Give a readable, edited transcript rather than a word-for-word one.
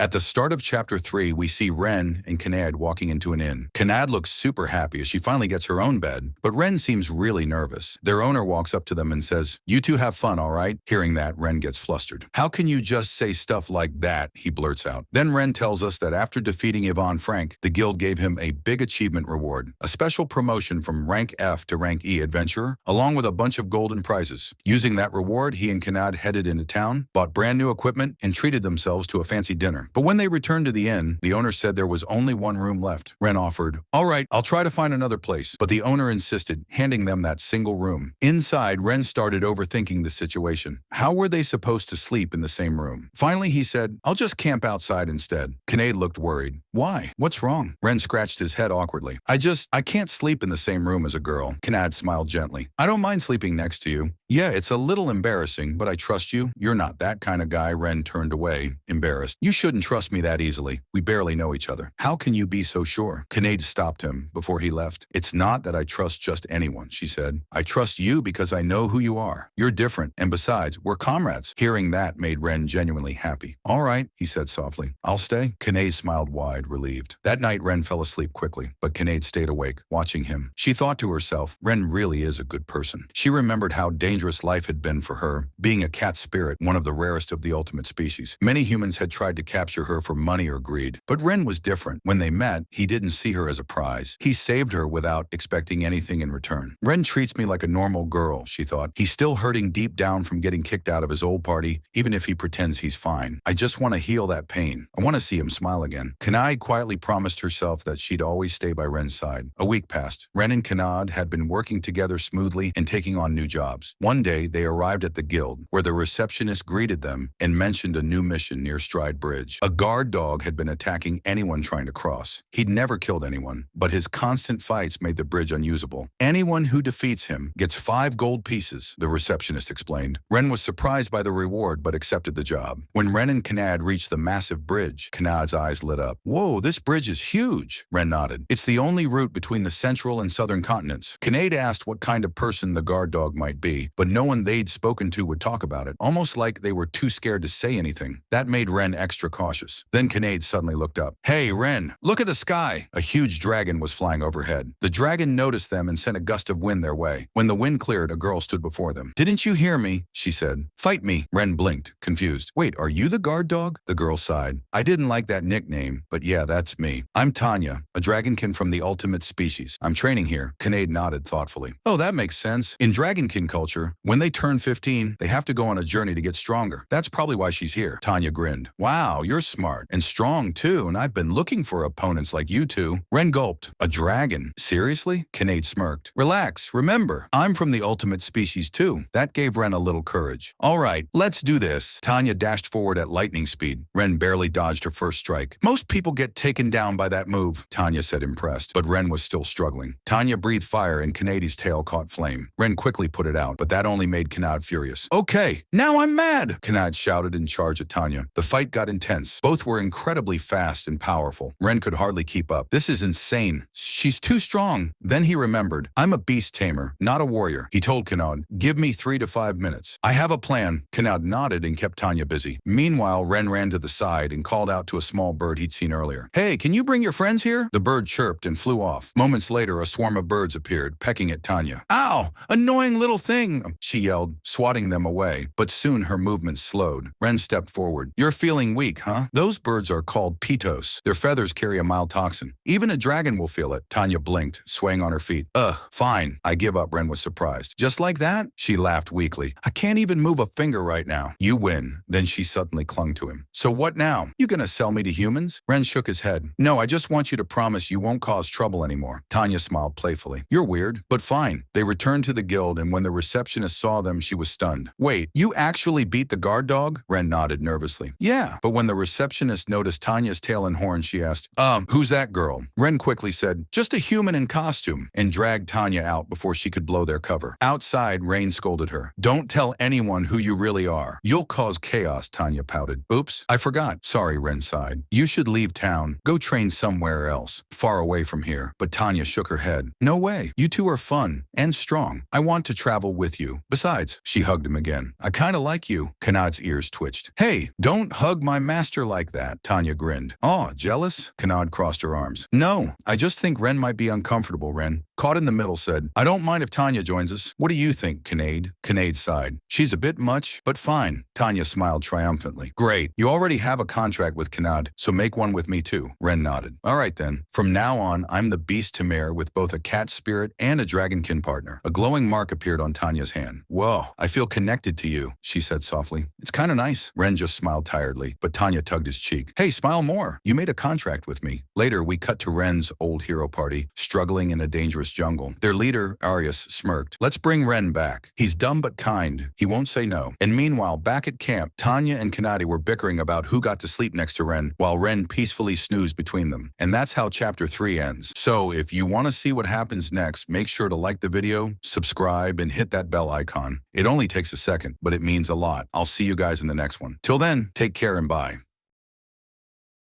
At the start of chapter 3, we see Ren and Kanad walking into an inn. Kanad looks super happy as she finally gets her own bed, but Ren seems really nervous. Their owner walks up to them and says, "You two have fun, all right?" Hearing that, Ren gets flustered. "How can you just say stuff like that?" he blurts out. Then Ren tells us that after defeating Yvonne Frank, the guild gave him a big achievement reward, a special promotion from rank F to rank E adventurer, along with a bunch of golden prizes. Using that reward, he and Kanad headed into town, bought brand new equipment, and treated themselves to a fancy dinner. But when they returned to the inn, the owner said there was only one room left. Ren offered, "All right, I'll try to find another place," but the owner insisted, handing them that single room. Inside, Ren started overthinking the situation. How were they supposed to sleep in the same room? Finally, he said, "I'll just camp outside instead." Kinnaid looked worried. "Why? What's wrong?" Ren scratched his head awkwardly. I can't sleep in the same room as a girl." Kinnaid smiled gently. "I don't mind sleeping next to you. Yeah, it's a little embarrassing, but I trust you. You're not that kind of guy." Ren turned away, embarrassed. "You shouldn't trust me that easily. We barely know each other." "How can you be so sure?" Kinnaid stopped him before he left. "It's not that I trust just anyone," she said. "I trust you because I know who you are. You're different, and besides, we're comrades." Hearing that made Ren genuinely happy. "All right," he said softly. "I'll stay." Kinnaid smiled wide, relieved. That night, Ren fell asleep quickly, but Kinnaid stayed awake, watching him. She thought to herself, Ren really is a good person. She remembered how dangerous life had been for her, being a cat spirit, one of the rarest of the ultimate species. Many humans had tried to capture her for money or greed, but Ren was different. When they met, he didn't see her as a prize. He saved her without expecting anything in return. "Ren treats me like a normal girl," she thought. "He's still hurting deep down from getting kicked out of his old party, even if he pretends he's fine. I just want to heal that pain. I want to see him smile again." Kanai quietly promised herself that she'd always stay by Ren's side. A week passed. Ren and Kanad had been working together smoothly and taking on new jobs. One day, they arrived at the guild, where the receptionist greeted them and mentioned a new mission near Stride Bridge. A guard dog had been attacking anyone trying to cross. He'd never killed anyone, but his constant fights made the bridge unusable. "Anyone who defeats him gets 5 gold pieces," the receptionist explained. Ren was surprised by the reward, but accepted the job. When Ren and Kanad reached the massive bridge, Kanad's eyes lit up. "Whoa, this bridge is huge," Ren nodded. "It's the only route between the central and southern continents." Kanad asked what kind of person the guard dog might be, but no one they'd spoken to would talk about it, almost like they were too scared to say anything. That made Ren extra cautious. Then Kanad suddenly looked up. "Hey, Ren, look at the sky!" A huge dragon was flying overhead. The dragon noticed them and sent a gust of wind their way. When the wind cleared, a girl stood before them. "Didn't you hear me?" she said. "Fight me." Ren blinked, confused. "Wait, are you the guard dog?" The girl sighed. "I didn't like that nickname, but yeah, that's me. I'm Tanya, a dragonkin from the ultimate species. I'm training here." Kanad nodded thoughtfully. "Oh, that makes sense. In dragonkin culture, when they turn 15, they have to go on a journey to get stronger. That's probably why she's here." Tanya grinned. "Wow, you're smart and strong too, and I've been looking for opponents like you two." Ren gulped. "A dragon? Seriously?" Kanad smirked. "Relax. Remember, I'm from the ultimate species too." That gave Ren a little courage. "All right, let's do this." Tanya dashed forward at lightning speed. Ren barely dodged her first strike. "Most people get taken down by that move," Tanya said, impressed, but Ren was still struggling. Tanya breathed fire and Kanadi's tail caught flame. Ren quickly put it out, but that only made Kanad furious. "Okay, now I'm mad!" Kanad shouted and charged at Tanya. The fight got intense. Both were incredibly fast and powerful. Ren could hardly keep up. "This is insane. She's too strong." Then he remembered. "I'm a beast tamer, not a warrior." He told Kanad, "Give me 3 to 5 minutes. I have a plan." Kanad nodded and kept Tanya busy. Meanwhile, Ren ran to the side and called out to a small bird he'd seen earlier. "Hey, can you bring your friends here?" The bird chirped and flew off. Moments later, a swarm of birds appeared, pecking at Tanya. "Ow! Annoying little thing!" she yelled, swatting them away. But soon her movements slowed. Ren stepped forward. "You're feeling weak, huh? Those birds are called pitos. Their feathers carry a mild toxin. Even a dragon will feel it." Tanya blinked, swaying on her feet. "Ugh, fine. I give up." Ren was surprised. "Just like that?" She laughed weakly. "I can't even move a finger right now." "You win." Then she suddenly clung to him. "So what now? You gonna sell me to humans?" Ren shook his head. "No, I just want you to promise you won't cause trouble anymore." Tanya smiled playfully. "You're weird, but fine." They returned to the guild, and when the receptionist saw them, she was stunned. "Wait, you actually beat the guard dog?" Ren nodded nervously. "Yeah." But when the receptionist noticed Tanya's tail and horns, she asked, who's that girl?" Ren quickly said, "Just a human in costume," and dragged Tanya out before she could blow their cover. Outside, Rain scolded her. "Don't tell anyone who you really are. You'll cause chaos," Tanya pouted. "Oops, I forgot." "Sorry," Ren sighed. "You should leave town. Go train somewhere else, far away from here." But Tanya shook her head. "No way. You two are fun and strong. I want to travel with you. Besides," she hugged him again, "I kinda like you." Kanad's ears twitched. "Hey, don't hug my master." Faster like that, Tanya grinned. Oh, jealous? Kanad crossed her arms. No, I just think Ren might be uncomfortable, Ren. Caught in the middle said, I don't mind if Tanya joins us. What do you think, Kinade? Kinade sighed. She's a bit much, but fine. Tanya smiled triumphantly. Great. You already have a contract with Kanad, so make one with me too. Ren nodded. All right then. From now on, I'm the beast Tamir with both a cat spirit and a dragonkin partner. A glowing mark appeared on Tanya's hand. Whoa, I feel connected to you, she said softly. It's kind of nice. Ren just smiled tiredly, but Tanya tugged his cheek. Hey, smile more. You made a contract with me. Later, we cut to Ren's old hero party, struggling in a dangerous jungle. Their leader, Arius, smirked. Let's bring Ren back. He's dumb but kind. He won't say no. And meanwhile, back at camp, Tanya and Kanadi were bickering about who got to sleep next to Ren, while Ren peacefully snoozed between them. And that's how Chapter 3 ends. So, if you want to see what happens next, make sure to like the video, subscribe, and hit that bell icon. It only takes a second, but it means a lot. I'll see you guys in the next one. Till then, take care and bye.